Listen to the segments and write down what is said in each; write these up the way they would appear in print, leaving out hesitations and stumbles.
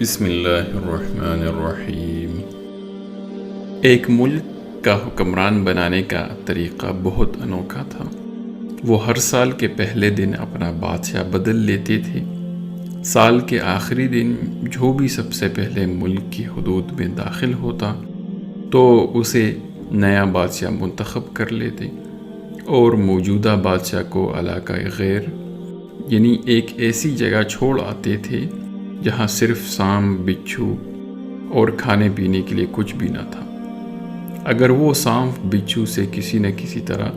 بسم اللہ الرحمن الرحیم۔ ایک ملک کا حکمران بنانے کا طریقہ بہت انوکھا تھا۔ وہ ہر سال کے پہلے دن اپنا بادشاہ بدل لیتے تھے۔ سال کے آخری دن جو بھی سب سے پہلے ملک کی حدود میں داخل ہوتا تو اسے نیا بادشاہ منتخب کر لیتے اور موجودہ بادشاہ کو علاقہ غیر یعنی ایک ایسی جگہ چھوڑ آتے تھے جہاں صرف سانپ، بچھو اور کھانے پینے کے لیے کچھ بھی نہ تھا۔ اگر وہ سانپ بچھو سے کسی نہ کسی طرح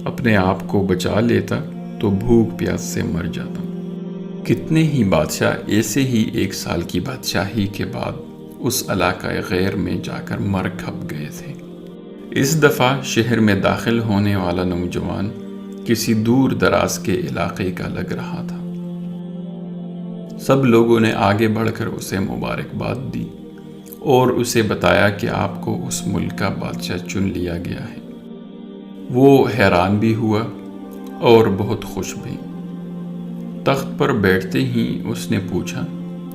اپنے آپ کو بچا لیتا تو بھوک پیاس سے مر جاتا۔ کتنے ہی بادشاہ ایسے ہی ایک سال کی بادشاہی کے بعد اس علاقہ غیر میں جا کر مر کھپ گئے تھے۔ اس دفعہ شہر میں داخل ہونے والا نوجوان کسی دور دراز کے علاقے کا لگ رہا تھا۔ سب لوگوں نے آگے بڑھ کر اسے مبارکباد دی اور اسے بتایا کہ آپ کو اس ملک کا بادشاہ چن لیا گیا ہے۔ وہ حیران بھی ہوا اور بہت خوش بھی۔ تخت پر بیٹھتے ہی اس نے پوچھا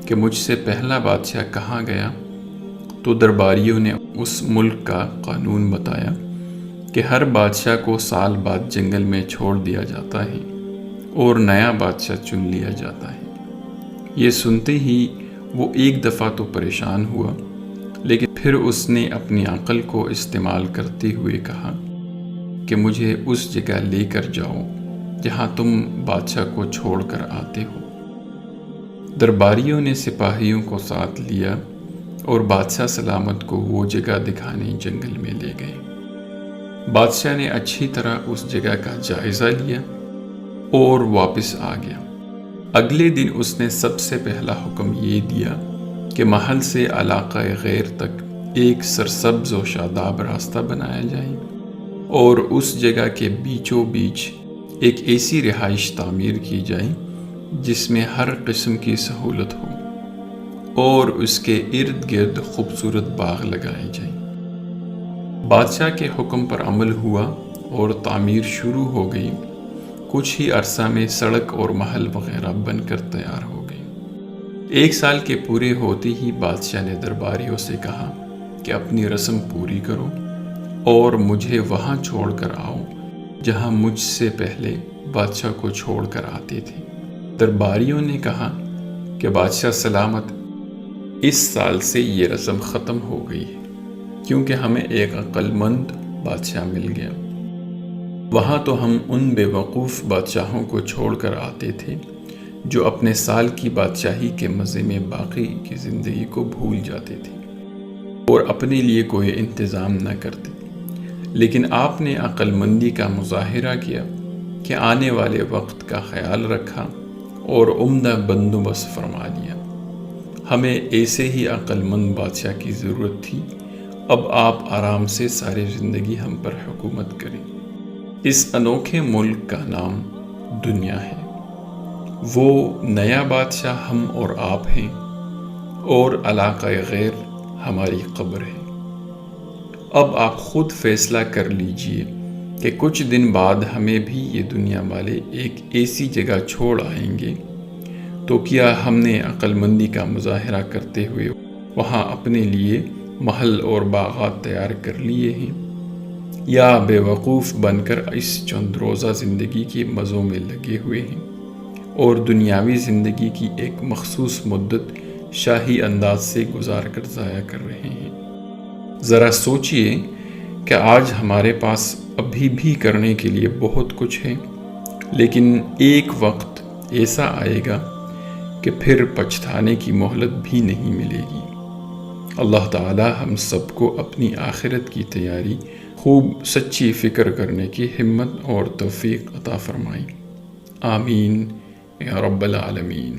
کہ مجھ سے پہلا بادشاہ کہاں گیا؟ تو درباریوں نے اس ملک کا قانون بتایا کہ ہر بادشاہ کو سال بعد جنگل میں چھوڑ دیا جاتا ہے اور نیا بادشاہ چن لیا جاتا ہے۔ یہ سنتے ہی وہ ایک دفعہ تو پریشان ہوا، لیکن پھر اس نے اپنی عقل کو استعمال کرتے ہوئے کہا کہ مجھے اس جگہ لے کر جاؤ جہاں تم بادشاہ کو چھوڑ کر آتے ہو۔ درباریوں نے سپاہیوں کو ساتھ لیا اور بادشاہ سلامت کو وہ جگہ دکھانے جنگل میں لے گئے۔ بادشاہ نے اچھی طرح اس جگہ کا جائزہ لیا اور واپس آ گیا۔ اگلے دن اس نے سب سے پہلا حکم یہ دیا کہ محل سے علاقہ غیر تک ایک سرسبز و شاداب راستہ بنایا جائے اور اس جگہ کے بیچوں بیچ ایک ایسی رہائش تعمیر کی جائے جس میں ہر قسم کی سہولت ہو اور اس کے ارد گرد خوبصورت باغ لگائے جائیں۔ بادشاہ کے حکم پر عمل ہوا اور تعمیر شروع ہو گئی۔ کچھ ہی عرصہ میں سڑک اور محل وغیرہ بن کر تیار ہو گئی۔ ایک سال کے پورے ہوتے ہی بادشاہ نے درباریوں سے کہا کہ اپنی رسم پوری کرو اور مجھے وہاں چھوڑ کر آؤ جہاں مجھ سے پہلے بادشاہ کو چھوڑ کر آتے تھے۔ درباریوں نے کہا کہ بادشاہ سلامت، اس سال سے یہ رسم ختم ہو گئی ہے کیونکہ ہمیں ایک عقل مند بادشاہ مل گیا۔ وہاں تو ہم ان بے وقوف بادشاہوں کو چھوڑ کر آتے تھے جو اپنے سال کی بادشاہی کے مزے میں باقی کی زندگی کو بھول جاتے تھے اور اپنے لیے کوئی انتظام نہ کرتے، لیکن آپ نے عقل مندی کا مظاہرہ کیا کہ آنے والے وقت کا خیال رکھا اور عمدہ بندوبست فرما لیا۔ ہمیں ایسے ہی عقل مند بادشاہ کی ضرورت تھی۔ اب آپ آرام سے ساری زندگی ہم پر حکومت کریں۔ اس انوکھے ملک کا نام دنیا ہے۔ وہ نیا بادشاہ ہم اور آپ ہیں اور علاقہ غیر ہماری قبر ہے۔ اب آپ خود فیصلہ کر لیجئے کہ کچھ دن بعد ہمیں بھی یہ دنیا والے ایک ایسی جگہ چھوڑ آئیں گے تو کیا ہم نے عقل مندی کا مظاہرہ کرتے ہوئے وہاں اپنے لیے محل اور باغات تیار کر لیے ہیں، یا بے وقوف بن کر اس چند روزہ زندگی کے مزوں میں لگے ہوئے ہیں اور دنیاوی زندگی کی ایک مخصوص مدت شاہی انداز سے گزار کر ضائع کر رہے ہیں؟ ذرا سوچئے کہ آج ہمارے پاس ابھی بھی کرنے کے لیے بہت کچھ ہے، لیکن ایک وقت ایسا آئے گا کہ پھر پچھتانے کی مہلت بھی نہیں ملے گی۔ اللہ تعالی ہم سب کو اپنی آخرت کی تیاری خوب سچی فکر کرنے کی ہمت اور توفیق عطا فرمائے۔ آمین یا رب العالمین۔